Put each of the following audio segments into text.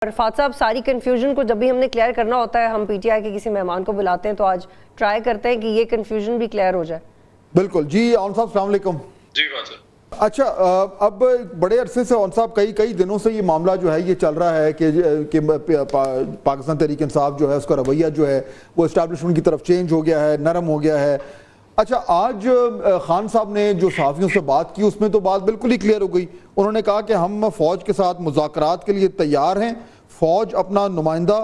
रफात साहब, सारी कंफ्यूजन को जब भी हमने क्लियर करना होता है, हम पीटीआई के किसी मेहमान को बुलाते हैं, तो आज ट्राई करते हैं कि ये कंफ्यूजन भी क्लियर हो जाए। बिल्कुल जी। ऑन साहब अस्सलाम वालेकुम। जी सर। अच्छा, अब बड़े अरसे से ऑन साहब कई दिनों से ये मामला जो है ये चल रहा है कि पाकिस्तान तहरीक इंसाफ जो है उसका रवैया जो है वो इस्टेब्लिशमेंट की तरफ चेंज हो गया है, नरम हो गया है। अच्छा, आज खान साहब ने जो सहाफ़ियों से बात की उसमें तो बात बिल्कुल ही क्लियर हो गई। उन्होंने कहा कि हम फ़ौज के साथ मुज़ाकरात के लिए तैयार हैं, फ़ौज अपना नुमाइंदा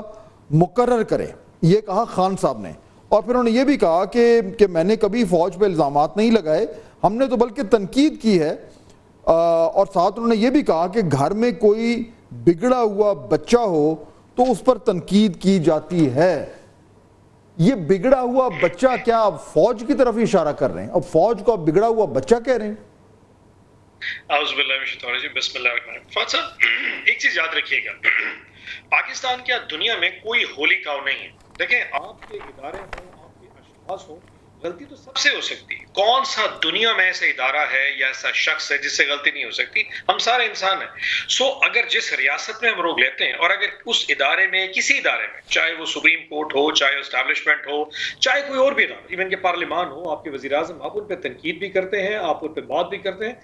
मुकर्रर करे, ये कहा खान साहब ने। और फिर उन्होंने ये भी कहा कि मैंने कभी फ़ौज पे इल्ज़ामात नहीं लगाए, हमने तो बल्कि तनकीद की है। और साथ उन्होंने ये भी कहा कि घर में कोई बिगड़ा हुआ बच्चा हो तो उस पर तनकीद की जाती है। ये बिगड़ा हुआ बच्चा, क्या आप फौज की तरफ इशारा कर रहे हैं? अब फौज को आप बिगड़ा हुआ बच्चा कह रहे हैं? एक चीज याद रखिएगा, पाकिस्तान क्या दुनिया में कोई होली काउ नहीं है। देखें, आपके इदारे हो, आपके अशखास हो, गलती तो सबसे हो सकती है। कौन सा दुनिया में ऐसा इदारा है या ऐसा शख्स है जिससे गलती नहीं हो सकती? हम सारे इंसान हैं। सो अगर जिस रियासत में हम रोक लेते हैं और अगर उस इदारे में, किसी इदारे में, चाहे वो सुप्रीम कोर्ट हो, चाहे एस्टैब्लिशमेंट हो, चाहे कोई और भी इदारा, इवन के पार्लियामान हो, आपके वज़ीर आज़म, आप उन पर तनकीद भी करते हैं, आप उन पर बात भी करते हैं,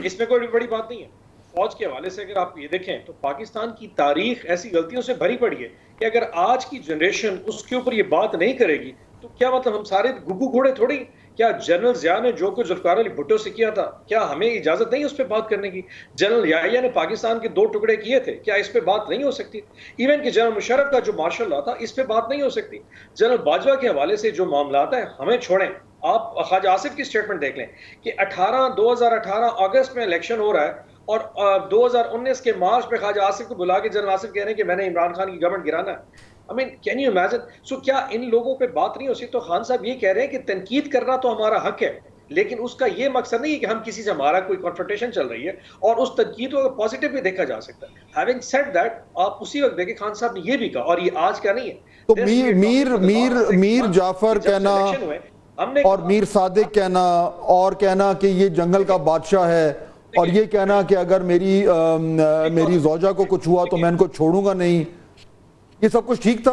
इसमें कोई बड़ी बात नहीं है। फौज के हवाले से अगर आप ये देखें तो पाकिस्तान की तारीख ऐसी गलतियों से भरी पड़ी है कि अगर आज की जनरेशन उसके ऊपर ये बात नहीं करेगी तो क्या मतलब हम सारे गुग्गू घोड़े थोड़ी? क्या जनरल ज़िया ने जो कुछ ज़ुल्फ़िकार अली भुट्टो से किया था, क्या हमें इजाजत नहीं उस पर बात करने की? जनरल याहिया ने पाकिस्तान के 2 टुकड़े किए थे, क्या इस पे बात नहीं हो सकती? इवन कि जनरल मुशर्रफ का जो मार्शल लॉ था, इस पे बात नहीं हो सकती? जनरल बाजवा के हवाले से जो मामलात है, हमें छोड़ें। आप ख्वाजा आसिफ की स्टेटमेंट देख लें कि 2018 अगस्त में इलेक्शन हो रहा है और 2019 के मार्च में ख्वाजा आसिफ को बुला के जनरल आसिफ कह रहे हैं कि मैंने इमरान खान की गवर्नमेंट गिराना है। I mean, can you imagine? So क्या इन लोगों पे बात नहीं हो सकती? तो खान साहब ये कह रहे हैं कि तनकीद करना तो हमारा हक है, लेकिन उसका ये मकसद नहीं है कि हम किसी से, हमारा कोई कॉन्फ्रंटेशन चल रही है और उस तनकीद को पॉजिटिव भी देखा जा सकता है। Having said that, आप उसी वक्त देखें खान साहब ने ये भी कहा, और ये आज का नहीं है। तो मीर जाफर कहना और मीर सादिक कहना और कहना कि ये जंगल का बादशाह है, और ये कहना कि अगर मेरी ज़ौजा को कुछ हुआ तो मैं इनको छोड़ूंगा नहीं, ये सब कुछ ठीक था?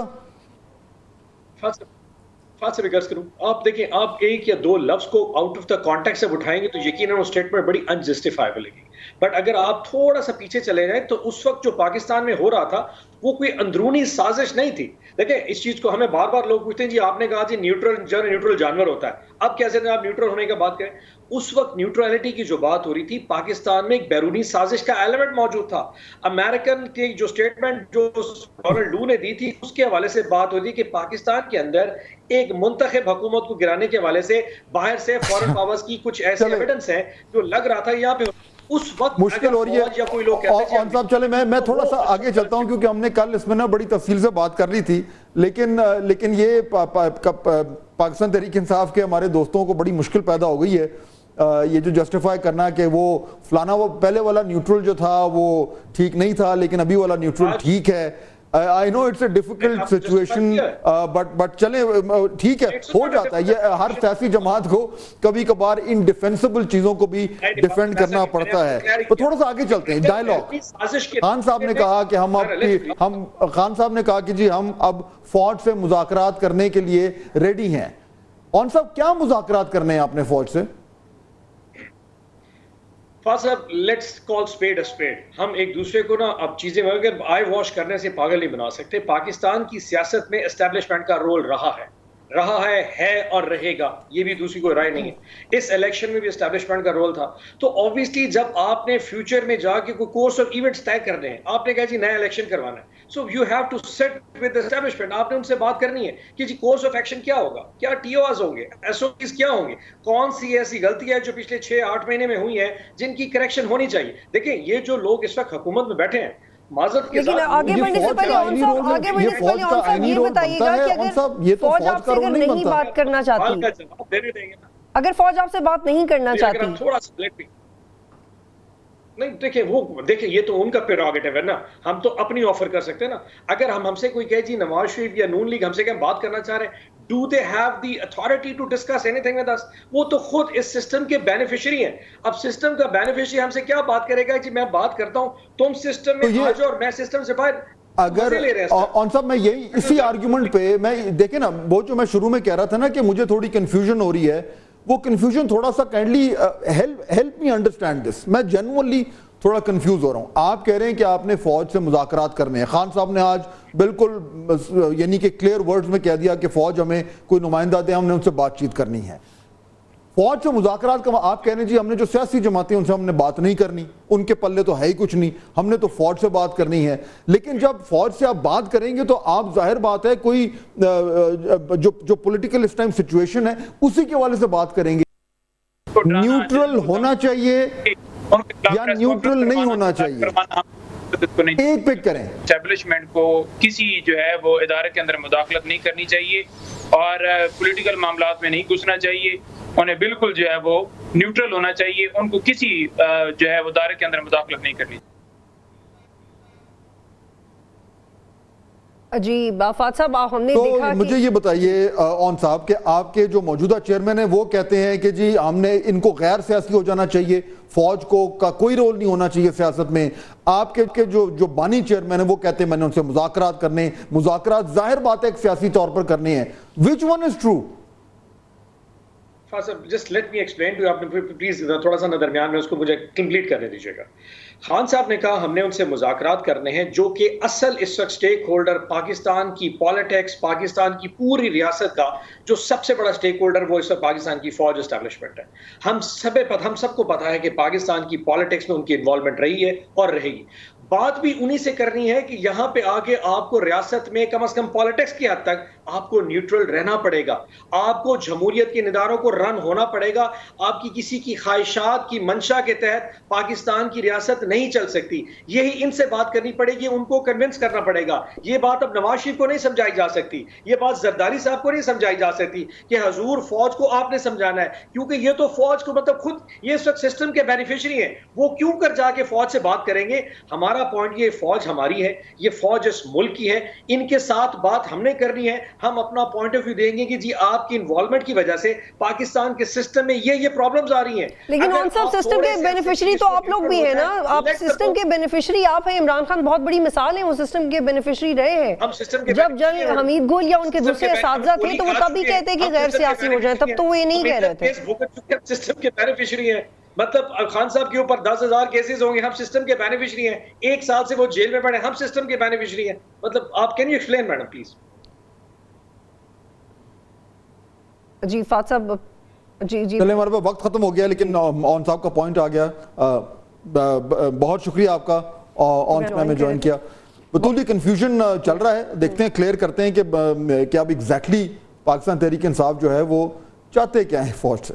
आप देखें, आप एक या 2 लफ्ज को आउट ऑफ द कॉन्टेक्स्ट से उठाएंगे तो यकीनन वो स्टेटमेंट बड़ी अनजस्टिफाइबल लगेगी। बट अगर आप थोड़ा सा पीछे चले जाएं तो उस वक्त जो पाकिस्तान में हो रहा था वो कोई अंदरूनी साजिश नहीं थी। देखें, इस चीज को हमें बार बार लोग पूछते हैं, जी आपने कहा जी न्यूट्रल जानवर होता है, अब कैसे आप न्यूट्रल होने की बात करें? उस वक्त न्यूट्रलिटी की जो बात हो रही थी, पाकिस्तान में एक बैरूनी साजिश का एलिमेंट मौजूद था। अमेरिकन की जो स्टेटमेंट जो डोनाल्ड लू ने दी थी उसके हवाले से बात हो रही थी कि पाकिस्तान के अंदर एक मुंतखब हुकूमत को गिराने के हवाले से बाहर से फॉरेन पावर्स की कुछ ऐसे एविडेंस है जो लग रहा था यहाँ पे उस वक्त मुश्किल हो रही है। या कोई लोग कहते हैं साहब चले, मैं थोड़ा सा आगे चलता हूं क्योंकि हमने कल इसमें ना बड़ी तफसील से बात कर ली थी, लेकिन ये पाकिस्तान तहरीक इंसाफ के हमारे दोस्तों को बड़ी मुश्किल पैदा हो गई है ये जो जस्टिफाई करना कि वो फलाना, वो पहले वाला न्यूट्रल जो था वो ठीक नहीं था लेकिन अभी वाला न्यूट्रल ठीक है। I know it's a difficult situation, but चले, ठीक है, हो जाता है। ये हर सियासी जमात को कभी कभार इनडिफेंसिबल चीजों को भी डिफेंड करना पड़ता है। तो थोड़ा सा आगे चलते हैं। डायलॉग खान साहब ने कहा कि खान साहब ने कहा कि जी हम अब फौज से मुज़ाकरात करने के लिए रेडी हैं। कौन साहब, क्या मुज़ाकरात करने हैं आपने फौज से? Let's call spade a spade. हम एक दूसरे को ना अब चीजें अगर आई वॉश करने से पागल नहीं बना सकते। पाकिस्तान की सियासत में एस्टेब्लिशमेंट का रोल रहा है और रहेगा, ये भी दूसरी कोई राय नहीं है। इस इलेक्शन में भी एस्टेब्लिशमेंट का रोल था। तो ऑब्वियसली जब आपने फ्यूचर में जाके कोई कोर्स ऑफ इवेंट्स तय करने हैं, आपने कहा जी नया इलेक्शन करवाना है, so you have to sit with establishment. आपने उनसे बात करनी है कि जी कोर्स ऑफ एक्शन क्या होगा, क्या टीओआरस होंगे, एसओपीज क्या होंगे, कौन सी ऐसी गलती है जो पिछले 6-8 महीने में हुई है जिनकी करेक्शन होनी चाहिए। देखिए, ये जो लोग इस वक्त हुकूमत में बैठे हैं, लेकिन आगे बढ़ने से पहले ये बताइएगा कि अगर फौज आपसे अगर नहीं बात करना चाहती, अगर फौज आपसे बात नहीं करना चाहती, थोड़ा सा नहीं, देखिए ये तो उनका प्रेरोगेटिव है ना, हम तो अपनी ऑफर कर सकते हैं ना। अगर हमसे कोई कहे जी नवाज शरीफ या नून लीग हमसे क्या बात करना चाह रहे हैं, do they have the authority to discuss anything with us? वो तो खुद इस सिस्टम के बेनिफिशियरी हैं। अब सिस्टम का बेनिफिशियरी हमसे क्या बात करेगा जी मैं बात करता हूं, तुम सिस्टम में आ जाओ और मैं सिस्टम से बाहर। अगर ऑन साहब मैं यही इसी आर्गुमेंट पे मैं देखे ना, वो जो मैं शुरू में कह रहा था ना कि मुझे थोड़ी कंफ्यूजन हो रही है, वो कंफ्यूजन थोड़ा सा kindly help me understand this. मैं जेन्युइनली थोड़ा कंफ्यूज हो रहा हूं। आप कह रहे हैं कि आपने फौज से मुज़ाकरात करने हैं। खान साहब ने आज बिल्कुल यानी कि क्लियर वर्ड्स में कह दिया कि फौज हमें कोई नुमाइंदा दे, हमने उनसे बातचीत करनी है। फौज से मुज़ाकरात का आप कह रहे हैं जी हमने जो सियासी जमातें उनसे हमने बात नहीं करनी, उनके पल्ले तो है ही कुछ नहीं, हमने तो फौज से बात करनी है। लेकिन जब फौज से आप बात करेंगे तो आप जाहिर बात है कोई जो पॉलिटिकल इस टाइम सिचुएशन है उसी के हवाले से बात करेंगे। न्यूट्रल होना चाहिए या न्यूट्रल नहीं होना चाहिए, एक पिक करें। एस्टेब्लिशमेंट को किसी जो है वो इदारे के अंदर मुदाखलत नहीं करनी चाहिए और पॉलिटिकल मामलात में नहीं घुसना चाहिए। उन्हें बिल्कुल जो है वो न्यूट्रल होना चाहिए, उनको किसी जो है वो इदारे के अंदर मुदाखलत नहीं करनी चाहिए। जी बाफात साहब, हमने देखा मुझे ये बताइए ऑन साहब कि आपके जो मौजूदा चेयरमैन है वो कहते हैं कि जी हमने इनको गैर सियासी हो जाना चाहिए, फौज को का कोई रोल नहीं होना चाहिए सियासत में। आपके जो बानी चेयरमैन है वो कहते हैं मैंने उनसे मुज़ाकरात करने, मुज़ाकरात जाहिर बात है एक सियासी तौर पर करने हैं। Which one is true? Just let me explain to, आपने प्लीज थोड़ा सा ना दरमियान में उसको मुझे कंप्लीट करने दीजिएगा। खान साहब ने कहा हमने उनसे मुज़ाकरात करने हैं, जो कि असल इस वक्त स्टेक होल्डर पाकिस्तान की पॉलिटिक्स, पाकिस्तान की पूरी रियासत का जो सबसे बड़ा स्टेक होल्डर वो इस वक्त पाकिस्तान की फौज एस्टैब्लिशमेंट है। हम सबको पता है कि पाकिस्तान की पॉलिटिक्स में उनकी इन्वॉल्वमेंट रही है और रहेगी। बात भी उन्हीं से करनी है कि यहां पे आके आपको रियासत में कम से कम पॉलिटिक्स की हद तक आपको न्यूट्रल रहना पड़ेगा, आपको जमहूरियत के निदारों को रन होना पड़ेगा। आपकी किसी की ख्वाहिशात की मंशा के तहत पाकिस्तान की रियासत नहीं चल सकती। यही इनसे बात करनी पड़ेगी, उनको कन्विंस करना पड़ेगा। ये बात अब नवाज शरीफ को नहीं समझाई जा सकती, ये बात जरदारी साहब को नहीं समझाई जा सकती कि हजूर फौज को आपने समझाना है, क्योंकि ये तो फौज को मतलब खुद ये इस वक्त सिस्टम के बेनिफिशियरी हैं, वो क्यों कर जाके फौज से बात करेंगे। हमारा पॉइंट ये फौज हमारी है, ये फौज इस मुल्क की है, इनके साथ बात हमने करनी है। हम अपना पॉइंट ऑफ व्यू देंगे कि जी आपकी इन्वॉल्वमेंट की वजह से पाकिस्तान के सिस्टम में ये प्रॉब्लम्स आ रही हैं। लेकिन उन सब सिस्टम के बेनिफिशियरी तो आप लोग भी हैं ना, आप सिस्टम के बेनिफिशियरी आप हैं। इमरान खान बहुत बड़ी मिसाल है, वो सिस्टम के बेनिफिशियरी रहे हैं। हम सिस्टम के जब जनरल हमीद गुल या उनके दूसरे असातिज़ा थे तो वो तब भी कहते कि गैर सियासी हो जाए, तब तो वो ये नहीं कह रहे थे। सिस्टम के बेनिफिशियरी हैं, मतलब खान साहब के ऊपर 10,000 केसेस होंगे, हम सिस्टम के बेनिफिशियरी हैं। 1 साल से वो जेल में पड़े, हम सिस्टम के बेनिफिशियरी हैं। मतलब आप can you explain madam please? जी फात साहब, जी चले हमारे पास वक्त खत्म हो गया, लेकिन ऑन साहब का पॉइंट आ गया। बहुत शुक्रिया आपका ऑन टाइम में ज्वाइन किया। बतूली कंफ्यूजन चल रहा है, देखते हैं क्लियर करते हैं कि अब एग्जैक्टली पाकिस्तान तहरीक इंसाफ जो है वो चाहते क्या है फौज से।